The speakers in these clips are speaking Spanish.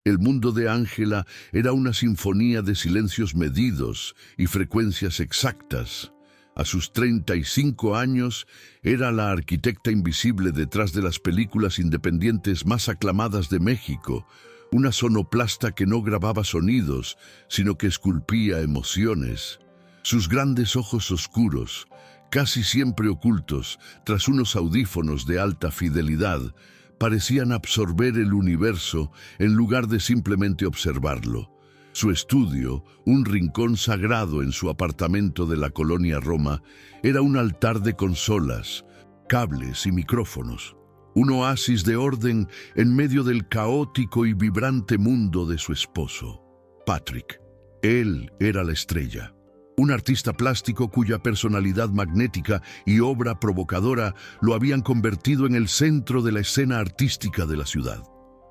El mundo de Ángela era una sinfonía de silencios medidos y frecuencias exactas. A sus 35 años, era la arquitecta invisible detrás de las películas independientes más aclamadas de México, una sonoplasta que no grababa sonidos, sino que esculpía emociones. Sus grandes ojos oscuros, casi siempre ocultos tras unos audífonos de alta fidelidad, parecían absorber el universo en lugar de simplemente observarlo. Su estudio, un rincón sagrado en su apartamento de la colonia Roma, era un altar de consolas, cables y micrófonos. Un oasis de orden en medio del caótico y vibrante mundo de su esposo, Patrick. Él era la estrella. Un artista plástico cuya personalidad magnética y obra provocadora lo habían convertido en el centro de la escena artística de la ciudad.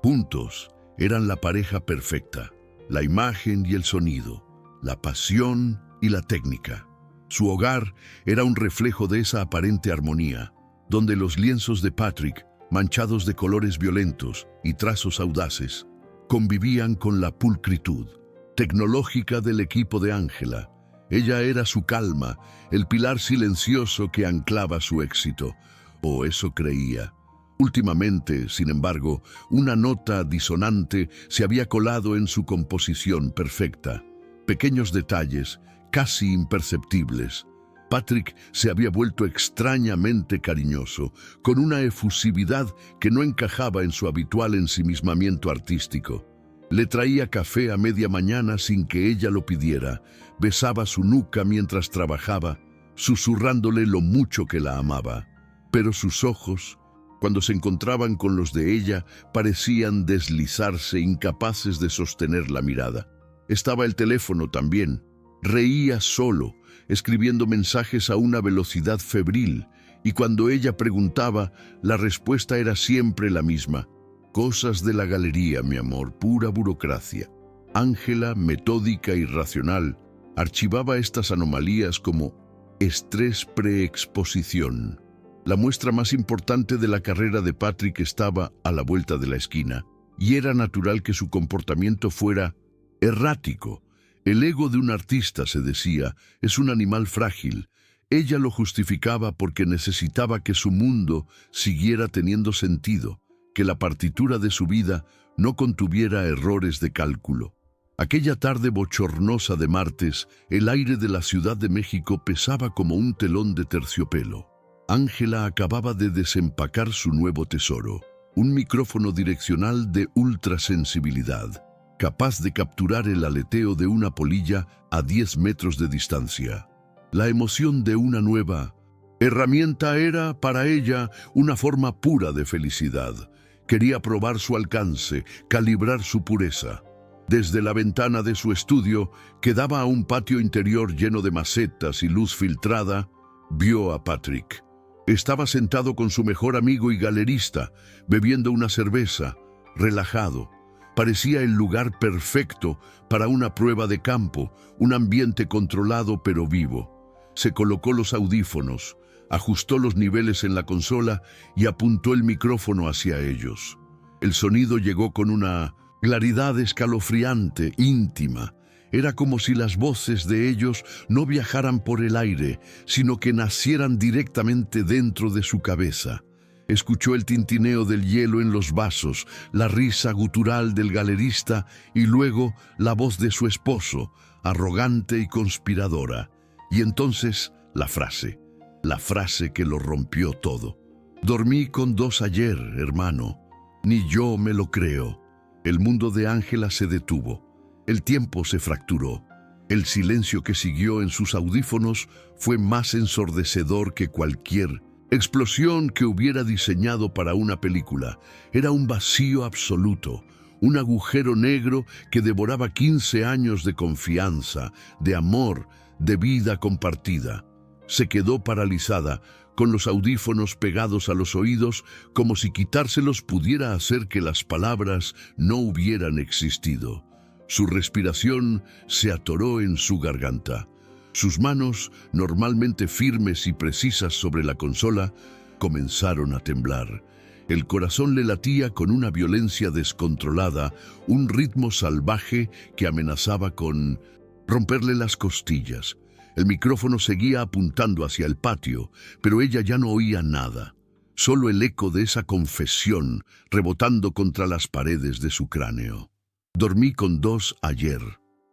Juntos, eran la pareja perfecta, la imagen y el sonido, la pasión y la técnica. Su hogar era un reflejo de esa aparente armonía, donde los lienzos de Patrick, manchados de colores violentos y trazos audaces, convivían con la pulcritud tecnológica del equipo de Ángela. Ella era su calma, el pilar silencioso que anclaba su éxito, o eso creía. Últimamente, sin embargo, una nota disonante se había colado en su composición perfecta. Pequeños detalles, casi imperceptibles. Patrick se había vuelto extrañamente cariñoso, con una efusividad que no encajaba en su habitual ensimismamiento artístico. Le traía café a media mañana sin que ella lo pidiera, besaba su nuca mientras trabajaba, susurrándole lo mucho que la amaba. Pero sus ojos, cuando se encontraban con los de ella, parecían deslizarse, incapaces de sostener la mirada. Estaba el teléfono también. Reía solo, escribiendo mensajes a una velocidad febril, y cuando ella preguntaba, la respuesta era siempre la misma. Cosas de la galería, mi amor, pura burocracia. Ángela, metódica y racional, archivaba estas anomalías como estrés preexposición. La muestra más importante de la carrera de Patrick estaba a la vuelta de la esquina, y era natural que su comportamiento fuera errático. El ego de un artista, se decía, es un animal frágil. Ella lo justificaba porque necesitaba que su mundo siguiera teniendo sentido, que la partitura de su vida no contuviera errores de cálculo. Aquella tarde bochornosa de martes, el aire de la Ciudad de México pesaba como un telón de terciopelo. Ángela acababa de desempacar su nuevo tesoro, un micrófono direccional de ultrasensibilidad, capaz de capturar el aleteo de una polilla a 10 metros de distancia. La emoción de una nueva herramienta era, para ella, una forma pura de felicidad. Quería probar su alcance, calibrar su pureza. Desde la ventana de su estudio, que daba a un patio interior lleno de macetas y luz filtrada, vio a Patrick. Estaba sentado con su mejor amigo y galerista, bebiendo una cerveza, relajado. Parecía el lugar perfecto para una prueba de campo, un ambiente controlado pero vivo. Se colocó los audífonos, ajustó los niveles en la consola y apuntó el micrófono hacia ellos. El sonido llegó con una claridad escalofriante, íntima. Era como si las voces de ellos no viajaran por el aire, sino que nacieran directamente dentro de su cabeza. Escuchó el tintineo del hielo en los vasos, la risa gutural del galerista y luego la voz de su esposo, arrogante y conspiradora. Y entonces la frase que lo rompió todo. Dormí con 2 ayer, hermano. Ni yo me lo creo. El mundo de Ángela se detuvo. El tiempo se fracturó. El silencio que siguió en sus audífonos fue más ensordecedor que cualquier explosión que hubiera diseñado para una película. Era un vacío absoluto, un agujero negro que devoraba 15 años de confianza, de amor, de vida compartida. Se quedó paralizada, con los audífonos pegados a los oídos, como si quitárselos pudiera hacer que las palabras no hubieran existido. Su respiración se atoró en su garganta. Sus manos, normalmente firmes y precisas sobre la consola, comenzaron a temblar. El corazón le latía con una violencia descontrolada, un ritmo salvaje que amenazaba con romperle las costillas. El micrófono seguía apuntando hacia el patio, pero ella ya no oía nada. Solo el eco de esa confesión rebotando contra las paredes de su cráneo. Dormí con 2 ayer,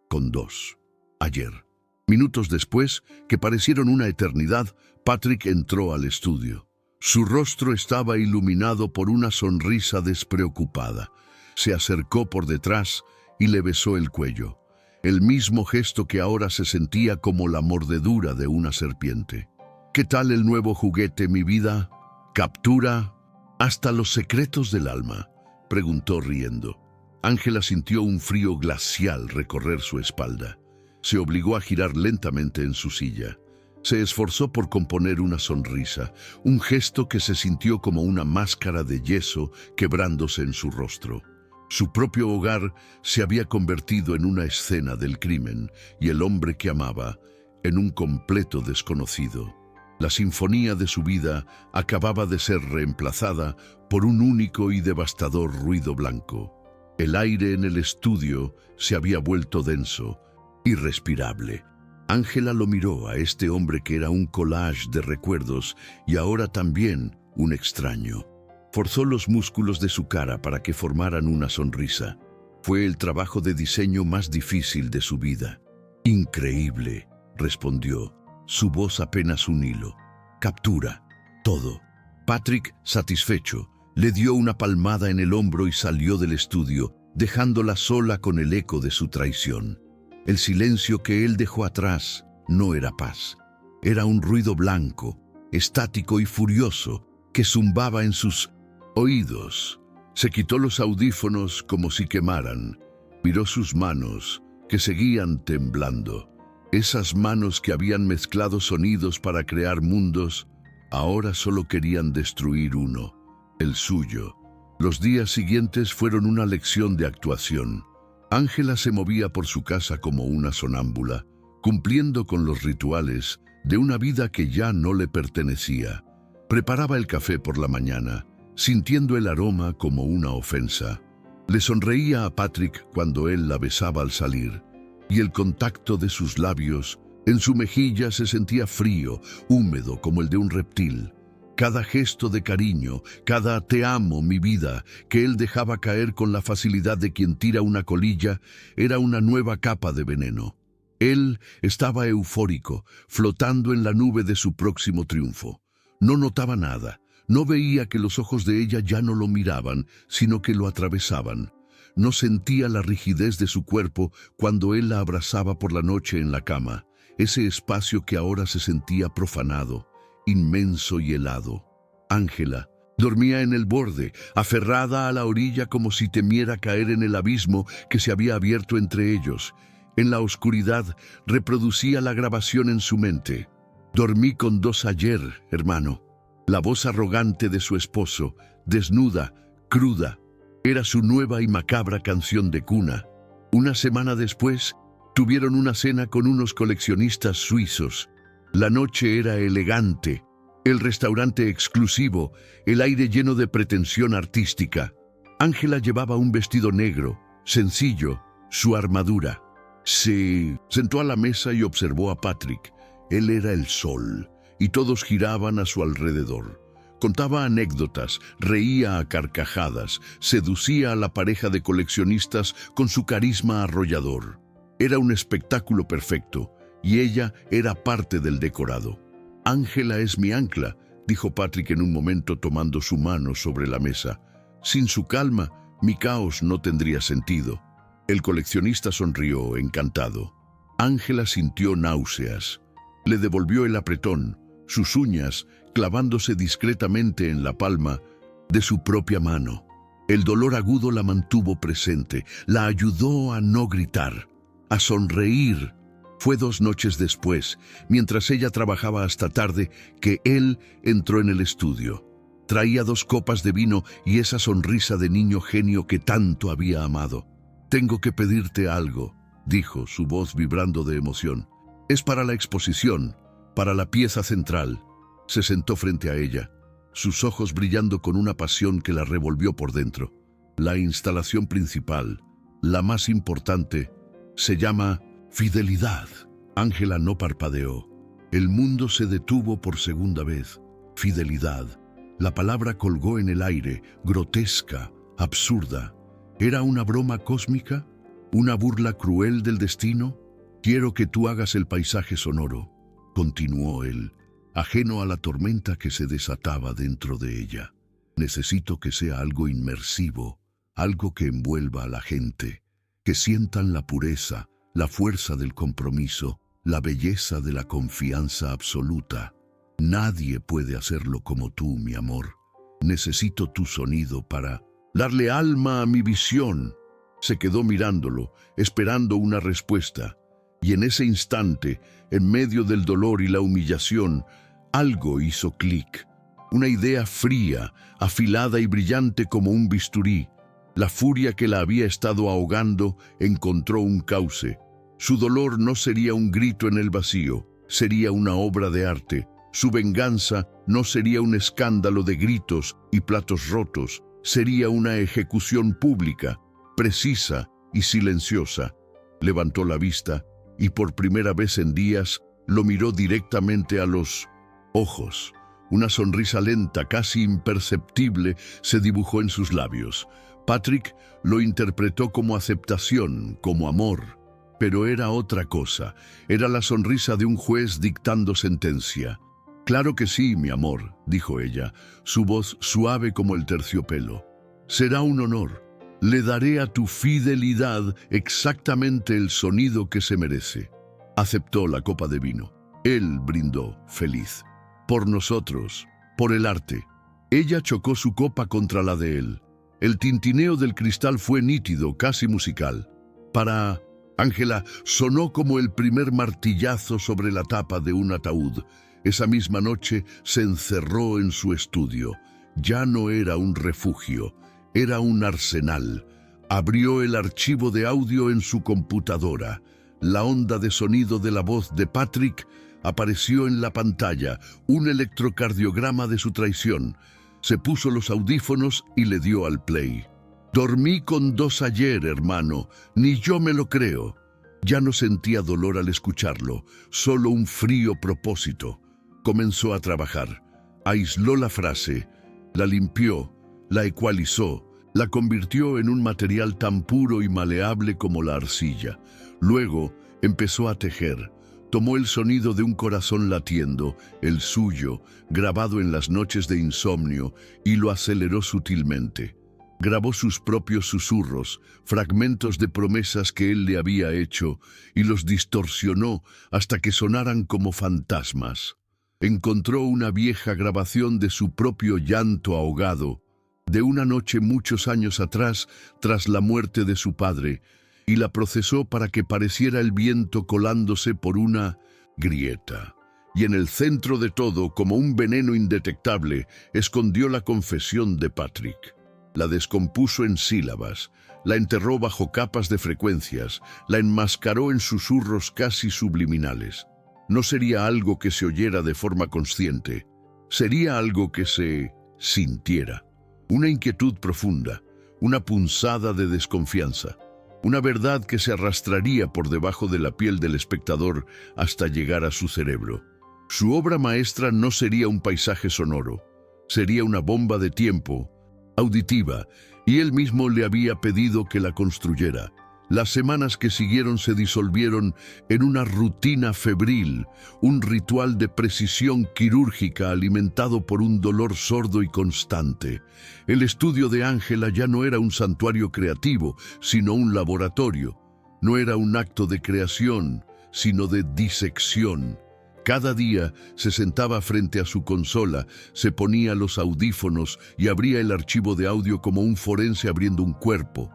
con 2 ayer. Minutos después, que parecieron una eternidad, Patrick entró al estudio. Su rostro estaba iluminado por una sonrisa despreocupada. Se acercó por detrás y le besó el cuello. El mismo gesto que ahora se sentía como la mordedura de una serpiente. ¿Qué tal el nuevo juguete, mi vida? ¿Captura hasta los secretos del alma?, preguntó riendo. Ángela sintió un frío glacial recorrer su espalda. Se obligó a girar lentamente en su silla. Se esforzó por componer una sonrisa, un gesto que se sintió como una máscara de yeso quebrándose en su rostro. Su propio hogar se había convertido en una escena del crimen y el hombre que amaba en un completo desconocido. La sinfonía de su vida acababa de ser reemplazada por un único y devastador ruido blanco. El aire en el estudio se había vuelto denso, irrespirable. Ángela lo miró a este hombre que era un collage de recuerdos y ahora también un extraño. Forzó los músculos de su cara para que formaran una sonrisa. Fue el trabajo de diseño más difícil de su vida. Increíble, respondió, su voz apenas un hilo. Captura todo. Patrick, satisfecho, le dio una palmada en el hombro y salió del estudio, dejándola sola con el eco de su traición. El silencio que él dejó atrás no era paz. Era un ruido blanco, estático y furioso, que zumbaba en sus oídos. Se quitó los audífonos como si quemaran. Miró sus manos, que seguían temblando. Esas manos que habían mezclado sonidos para crear mundos, ahora solo querían destruir uno, el suyo. Los días siguientes fueron una lección de actuación. Ángela se movía por su casa como una sonámbula, cumpliendo con los rituales de una vida que ya no le pertenecía. Preparaba el café por la mañana, sintiendo el aroma como una ofensa. Le sonreía a Patrick cuando él la besaba al salir, y el contacto de sus labios en su mejilla se sentía frío, húmedo como el de un reptil. Cada gesto de cariño, cada "te amo, mi vida", que él dejaba caer con la facilidad de quien tira una colilla, era una nueva capa de veneno. Él estaba eufórico, flotando en la nube de su próximo triunfo. No notaba nada, no veía que los ojos de ella ya no lo miraban, sino que lo atravesaban. No sentía la rigidez de su cuerpo cuando él la abrazaba por la noche en la cama, ese espacio que ahora se sentía profanado, inmenso y helado. Ángela dormía en el borde, aferrada a la orilla como si temiera caer en el abismo que se había abierto entre ellos. En la oscuridad reproducía la grabación en su mente. Dormí con 2 ayer, hermano. La voz arrogante de su esposo, desnuda, cruda, era su nueva y macabra canción de cuna. Una semana después, tuvieron una cena con unos coleccionistas suizos. La noche era elegante, el restaurante exclusivo, el aire lleno de pretensión artística. Ángela llevaba un vestido negro, sencillo, su armadura. Se sentó a la mesa y observó a Patrick. Él era el sol, y todos giraban a su alrededor. Contaba anécdotas, reía a carcajadas, seducía a la pareja de coleccionistas con su carisma arrollador. Era un espectáculo perfecto, y ella era parte del decorado. «Ángela es mi ancla», dijo Patrick en un momento tomando su mano sobre la mesa. «Sin su calma, mi caos no tendría sentido». El coleccionista sonrió, encantado. Ángela sintió náuseas. Le devolvió el apretón, sus uñas clavándose discretamente en la palma de su propia mano. El dolor agudo la mantuvo presente, la ayudó a no gritar, a sonreír. Fue 2 noches después, mientras ella trabajaba hasta tarde, que él entró en el estudio. Traía 2 copas de vino y esa sonrisa de niño genio que tanto había amado. «Tengo que pedirte algo», dijo, su voz vibrando de emoción. «Es para la exposición, para la pieza central». Se sentó frente a ella. sus ojos brillando con una pasión que la revolvió por dentro. La instalación principal, la más importante, se llama fidelidad. Ángela no parpadeó. El mundo se detuvo por segunda vez. Fidelidad. La palabra colgó en el aire, grotesca, absurda. ¿Era una broma cósmica? ¿Una burla cruel del destino? Quiero que tú hagas el paisaje sonoro, continuó él, ajeno a la tormenta que se desataba dentro de ella. Necesito que sea algo inmersivo, algo que envuelva a la gente, que sientan la pureza, la fuerza del compromiso, la belleza de la confianza absoluta. Nadie puede hacerlo como tú, mi amor. Necesito tu sonido para darle alma a mi visión. Se quedó mirándolo, esperando una respuesta. Y en ese instante, en medio del dolor y la humillación, algo hizo clic. Una idea fría, afilada y brillante como un bisturí. La furia que la había estado ahogando encontró un cauce. Su dolor no sería un grito en el vacío, sería una obra de arte. Su venganza no sería un escándalo de gritos y platos rotos, sería una ejecución pública, precisa y silenciosa. Levantó la vista y por primera vez en días lo miró directamente a los ojos. Una sonrisa lenta, casi imperceptible, se dibujó en sus labios. Patrick lo interpretó como aceptación, como amor. Pero era otra cosa. Era la sonrisa de un juez dictando sentencia. «Claro que sí, mi amor», dijo ella, su voz suave como el terciopelo. «Será un honor. Le daré a tu fidelidad exactamente el sonido que se merece». Aceptó la copa de vino. Él brindó, feliz. Por nosotros, por el arte. Ella chocó su copa contra la de él. El tintineo del cristal fue nítido, casi musical. Para Ángela sonó como el primer martillazo sobre la tapa de un ataúd. Esa misma noche se encerró en su estudio. Ya no era un refugio, era un arsenal. Abrió el archivo de audio en su computadora. La onda de sonido de la voz de Patrick apareció en la pantalla, un electrocardiograma de su traición. Se puso los audífonos y le dio al play. «Dormí con 2 ayer, hermano, ni yo me lo creo». Ya no sentía dolor al escucharlo, solo un frío propósito. Comenzó a trabajar. Aisló la frase, la limpió, la ecualizó, la convirtió en un material tan puro y maleable como la arcilla. Luego empezó a tejer. Tomó el sonido de un corazón latiendo, el suyo, grabado en las noches de insomnio, y lo aceleró sutilmente. Grabó sus propios susurros, fragmentos de promesas que él le había hecho, y los distorsionó hasta que sonaran como fantasmas. Encontró una vieja grabación de su propio llanto ahogado, de una noche muchos años atrás, tras la muerte de su padre, y la procesó para que pareciera el viento colándose por una grieta. Y en el centro de todo, como un veneno indetectable, escondió la confesión de Patrick. La descompuso en sílabas, la enterró bajo capas de frecuencias, la enmascaró en susurros casi subliminales. No sería algo que se oyera de forma consciente, sería algo que se sintiera. Una inquietud profunda, una punzada de desconfianza, una verdad que se arrastraría por debajo de la piel del espectador hasta llegar a su cerebro. Su obra maestra no sería un paisaje sonoro, sería una bomba de tiempo, auditiva, y él mismo le había pedido que la construyera. Las semanas que siguieron se disolvieron en una rutina febril, un ritual de precisión quirúrgica alimentado por un dolor sordo y constante. El estudio de Ángela ya no era un santuario creativo, sino un laboratorio. No era un acto de creación, sino de disección. Cada día se sentaba frente a su consola, se ponía los audífonos y abría el archivo de audio como un forense abriendo un cuerpo.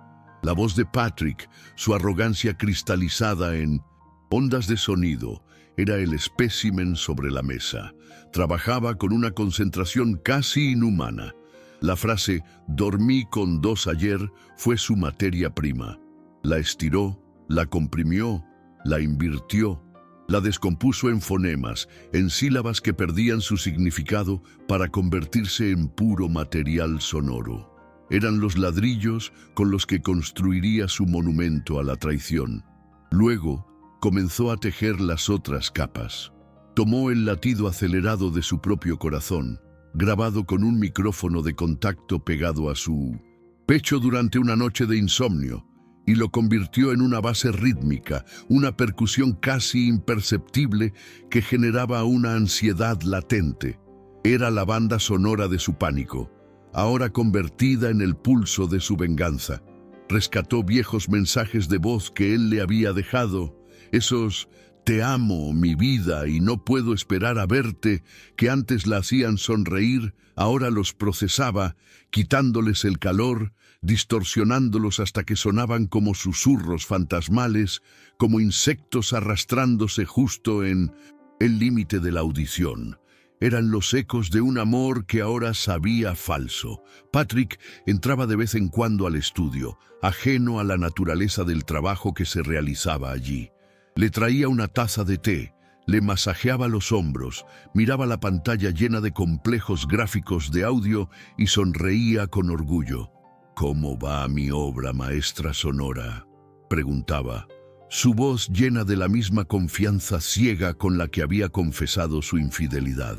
La voz de Patrick, su arrogancia cristalizada en ondas de sonido, era el espécimen sobre la mesa. Trabajaba con una concentración casi inhumana. La frase «dormí con 2 ayer» fue su materia prima. La estiró, la comprimió, la invirtió. La descompuso en fonemas, en sílabas que perdían su significado para convertirse en puro material sonoro. Eran los ladrillos con los que construiría su monumento a la traición. Luego, comenzó a tejer las otras capas. Tomó el latido acelerado de su propio corazón, grabado con un micrófono de contacto pegado a su pecho durante una noche de insomnio, y lo convirtió en una base rítmica, una percusión casi imperceptible que generaba una ansiedad latente. Era la banda sonora de su pánico, ahora convertida en el pulso de su venganza. Rescató viejos mensajes de voz que él le había dejado, esos «Te amo, mi vida, y no puedo esperar a verte», que antes la hacían sonreír, ahora los procesaba, quitándoles el calor, distorsionándolos hasta que sonaban como susurros fantasmales, como insectos arrastrándose justo en el límite de la audición. Eran los ecos de un amor que ahora sabía falso. Patrick entraba de vez en cuando al estudio, ajeno a la naturaleza del trabajo que se realizaba allí. Le traía una taza de té, le masajeaba los hombros, miraba la pantalla llena de complejos gráficos de audio y sonreía con orgullo. «¿Cómo va mi obra maestra sonora?», preguntaba, su voz llena de la misma confianza ciega con la que había confesado su infidelidad.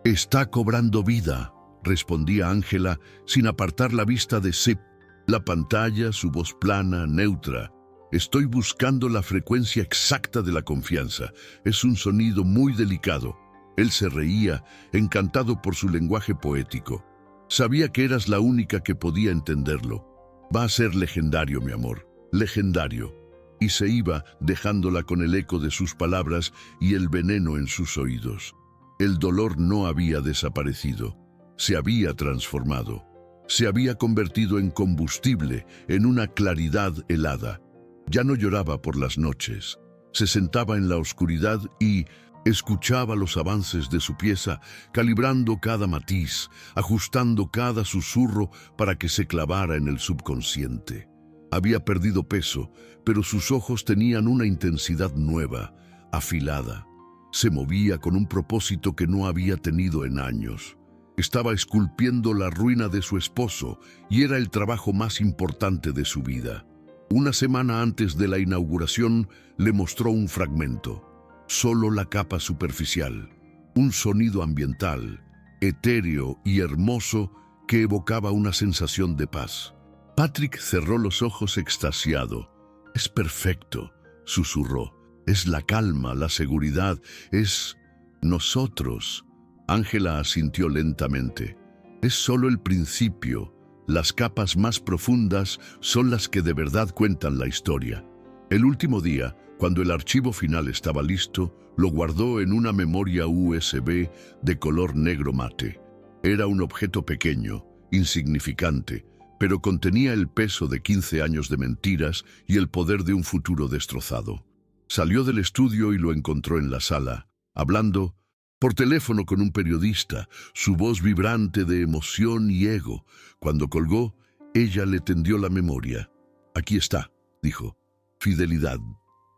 «Está cobrando vida», respondía Ángela sin apartar la vista de Zip. La pantalla, su voz plana, neutra. «Estoy buscando la frecuencia exacta de la confianza. Es un sonido muy delicado». Él se reía, encantado por su lenguaje poético. Sabía que eras la única que podía entenderlo. «Va a ser legendario, mi amor, legendario». Y se iba, dejándola con el eco de sus palabras y el veneno en sus oídos. El dolor no había desaparecido, se había transformado. Se había convertido en combustible, en una claridad helada. Ya no lloraba por las noches. Se sentaba en la oscuridad y escuchaba los avances de su pieza, calibrando cada matiz, ajustando cada susurro para que se clavara en el subconsciente. Había perdido peso, pero sus ojos tenían una intensidad nueva, afilada. Se movía con un propósito que no había tenido en años. Estaba esculpiendo la ruina de su esposo y era el trabajo más importante de su vida. Una semana antes de la inauguración le mostró un fragmento, solo la capa superficial, un sonido ambiental, etéreo y hermoso que evocaba una sensación de paz. Patrick cerró los ojos extasiado. «Es perfecto», susurró. «Es la calma, la seguridad, es nosotros». Ángela asintió lentamente. «Es solo el principio. Las capas más profundas son las que de verdad cuentan la historia». El último día, cuando el archivo final estaba listo, lo guardó en una memoria USB de color negro mate. Era un objeto pequeño, insignificante, pero contenía el peso de 15 años de mentiras y el poder de un futuro destrozado. Salió del estudio y lo encontró en la sala, hablando por teléfono con un periodista, su voz vibrante de emoción y ego. Cuando colgó, ella le tendió la memoria. «Aquí está», dijo, «fidelidad».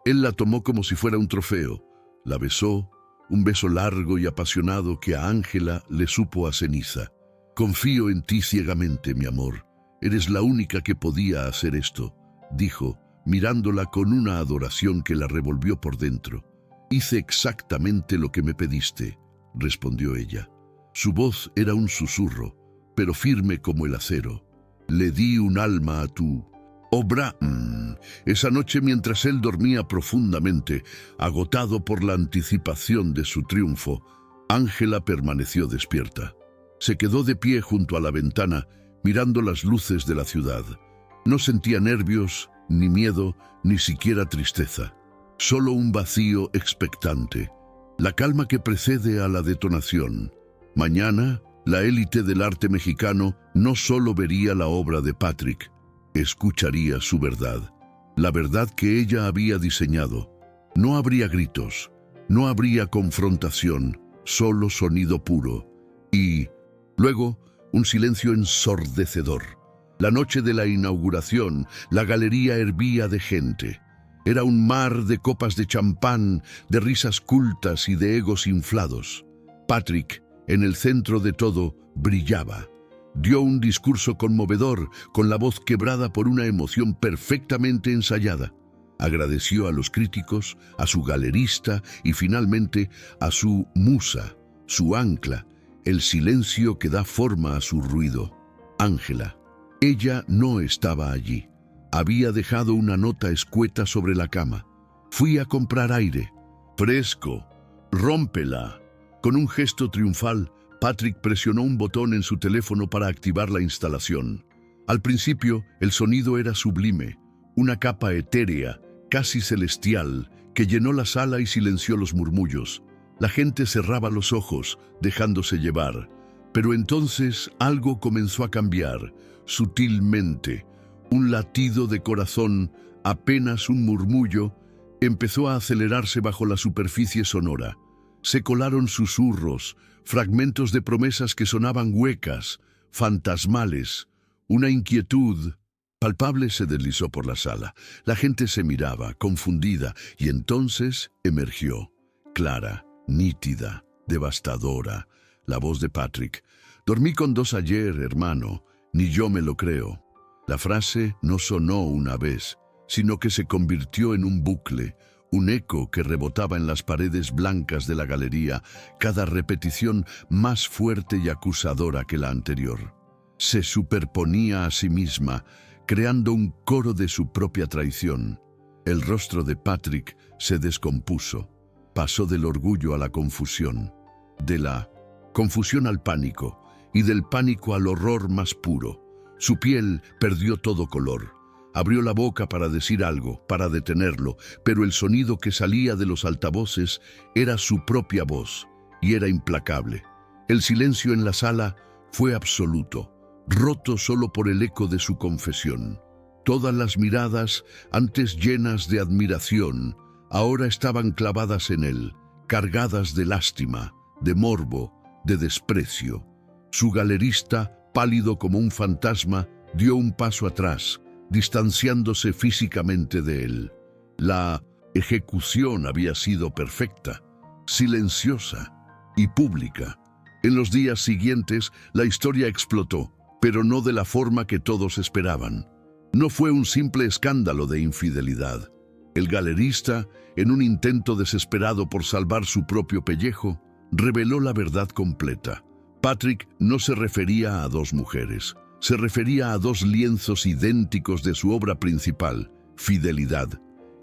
Él la tomó como si fuera un trofeo. La besó, un beso largo y apasionado que a Ángela le supo a ceniza. «Confío en ti ciegamente, mi amor. Eres la única que podía hacer esto», dijo, mirándola con una adoración que la revolvió por dentro. «Hice exactamente lo que me pediste», respondió ella. Su voz era un susurro, pero firme como el acero. «Le di un alma a tu obra». Esa noche, mientras él dormía profundamente, agotado por la anticipación de su triunfo, Ángela permaneció despierta. Se quedó de pie junto a la ventana, mirando las luces de la ciudad. No sentía nervios, ni miedo, ni siquiera tristeza. Solo un vacío expectante. La calma que precede a la detonación. Mañana, la élite del arte mexicano no solo vería la obra de Patrick, escucharía su verdad. La verdad que ella había diseñado. No habría gritos, no habría confrontación, solo sonido puro. Y, luego, un silencio ensordecedor. La noche de la inauguración, la galería hervía de gente. Era un mar de copas de champán, de risas cultas y de egos inflados. Patrick, en el centro de todo, brillaba. Dio un discurso conmovedor, con la voz quebrada por una emoción perfectamente ensayada. Agradeció a los críticos, a su galerista y finalmente a su musa, su ancla, el silencio que da forma a su ruido. Ángela. Ella no estaba allí. Había dejado una nota escueta sobre la cama. Fui a comprar aire. Fresco. Rómpela. Con un gesto triunfal, Patrick presionó un botón en su teléfono para activar la instalación. Al principio, el sonido era sublime, una capa etérea, casi celestial, que llenó la sala y silenció los murmullos. La gente cerraba los ojos, dejándose llevar. Pero entonces algo comenzó a cambiar, sutilmente. Un latido de corazón, apenas un murmullo, empezó a acelerarse bajo la superficie sonora. Se colaron susurros, fragmentos de promesas que sonaban huecas, fantasmales. Una inquietud palpable se deslizó por la sala. La gente se miraba, confundida, y entonces emergió, clara, nítida, devastadora, la voz de Patrick. «Dormí con dos ayer, hermano, ni yo me lo creo». La frase no sonó una vez, sino que se convirtió en un bucle, un eco que rebotaba en las paredes blancas de la galería, cada repetición más fuerte y acusadora que la anterior. Se superponía a sí misma, creando un coro de su propia traición. El rostro de Patrick se descompuso. Pasó del orgullo a la confusión, de la confusión al pánico, y del pánico al horror más puro. Su piel perdió todo color. Abrió la boca para decir algo, para detenerlo, pero el sonido que salía de los altavoces era su propia voz, y era implacable. El silencio en la sala fue absoluto, roto solo por el eco de su confesión. Todas las miradas, antes llenas de admiración, ahora estaban clavadas en él, cargadas de lástima, de morbo, de desprecio. Su galerista, pálido como un fantasma, dio un paso atrás, distanciándose físicamente de él. La ejecución había sido perfecta, silenciosa y pública. En los días siguientes, la historia explotó, pero no de la forma que todos esperaban. No fue un simple escándalo de infidelidad. El galerista, en un intento desesperado por salvar su propio pellejo, reveló la verdad completa. Patrick no se refería a dos mujeres, se refería a dos lienzos idénticos de su obra principal, Fidelidad,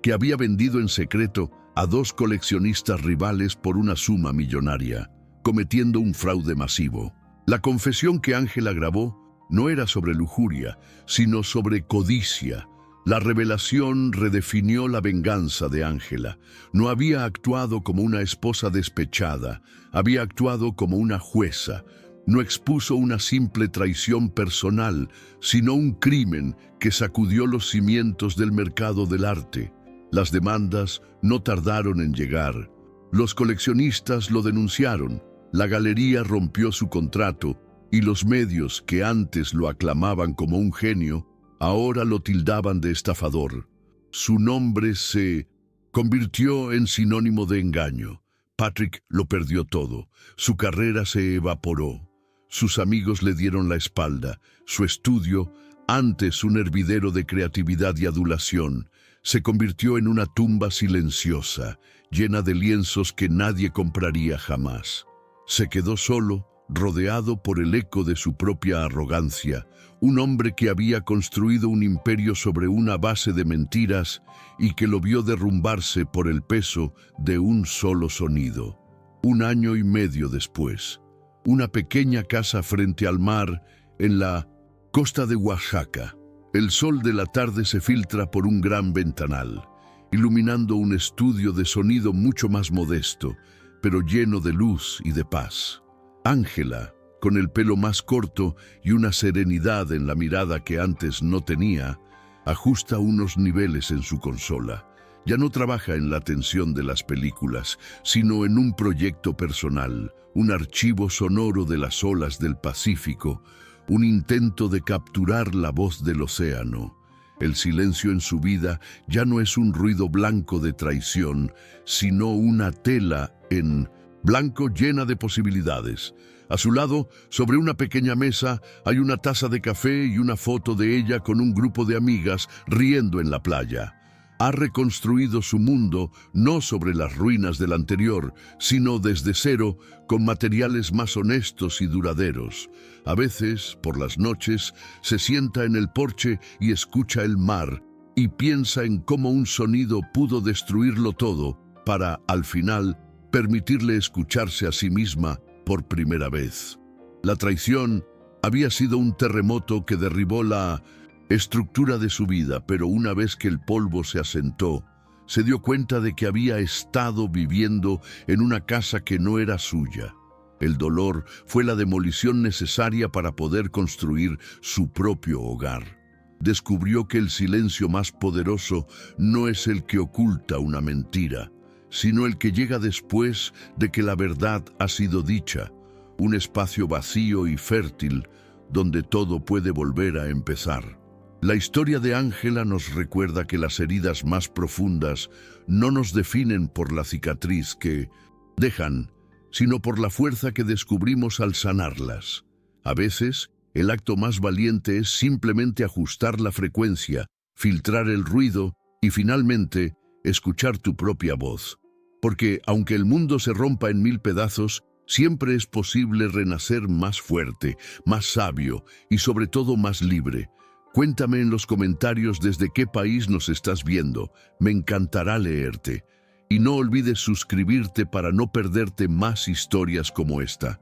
que había vendido en secreto a dos coleccionistas rivales por una suma millonaria, cometiendo un fraude masivo. La confesión que Ángela grabó no era sobre lujuria, sino sobre codicia. La revelación redefinió la venganza de Ángela. No había actuado como una esposa despechada, había actuado como una jueza. No expuso una simple traición personal, sino un crimen que sacudió los cimientos del mercado del arte. Las demandas no tardaron en llegar. Los coleccionistas lo denunciaron, la galería rompió su contrato y los medios que antes lo aclamaban como un genio, ahora lo tildaban de estafador. Su nombre se convirtió en sinónimo de engaño. Patrick lo perdió todo. Su carrera se evaporó. Sus amigos le dieron la espalda. Su estudio, antes un hervidero de creatividad y adulación, se convirtió en una tumba silenciosa, llena de lienzos que nadie compraría jamás. Se quedó solo, rodeado por el eco de su propia arrogancia, un hombre que había construido un imperio sobre una base de mentiras y que lo vio derrumbarse por el peso de un solo sonido. 1 año y medio después, una pequeña casa frente al mar en la costa de Oaxaca. El sol de la tarde se filtra por un gran ventanal, iluminando un estudio de sonido mucho más modesto, pero lleno de luz y de paz. Ángela, con el pelo más corto y una serenidad en la mirada que antes no tenía, ajusta unos niveles en su consola. Ya no trabaja en la tensión de las películas, sino en un proyecto personal, un archivo sonoro de las olas del Pacífico, un intento de capturar la voz del océano. El silencio en su vida ya no es un ruido blanco de traición, sino una tela en blanco llena de posibilidades. A su lado, sobre una pequeña mesa, hay una taza de café y una foto de ella con un grupo de amigas riendo en la playa. Ha reconstruido su mundo no sobre las ruinas del anterior, sino desde cero, con materiales más honestos y duraderos. A veces, por las noches, se sienta en el porche y escucha el mar, y piensa en cómo un sonido pudo destruirlo todo, para, al final, permitirle escucharse a sí misma por primera vez. La traición había sido un terremoto que derribó la estructura de su vida, pero una vez que el polvo se asentó, se dio cuenta de que había estado viviendo en una casa que no era suya. El dolor fue la demolición necesaria para poder construir su propio hogar. Descubrió que el silencio más poderoso no es el que oculta una mentira, sino el que llega después de que la verdad ha sido dicha, un espacio vacío y fértil donde todo puede volver a empezar. La historia de Ángela nos recuerda que las heridas más profundas no nos definen por la cicatriz que dejan, sino por la fuerza que descubrimos al sanarlas. A veces, el acto más valiente es simplemente ajustar la frecuencia, filtrar el ruido y finalmente escuchar tu propia voz. Porque aunque el mundo se rompa en 1000 pedazos, siempre es posible renacer más fuerte, más sabio y sobre todo más libre. Cuéntame en los comentarios desde qué país nos estás viendo. Me encantará leerte. Y no olvides suscribirte para no perderte más historias como esta.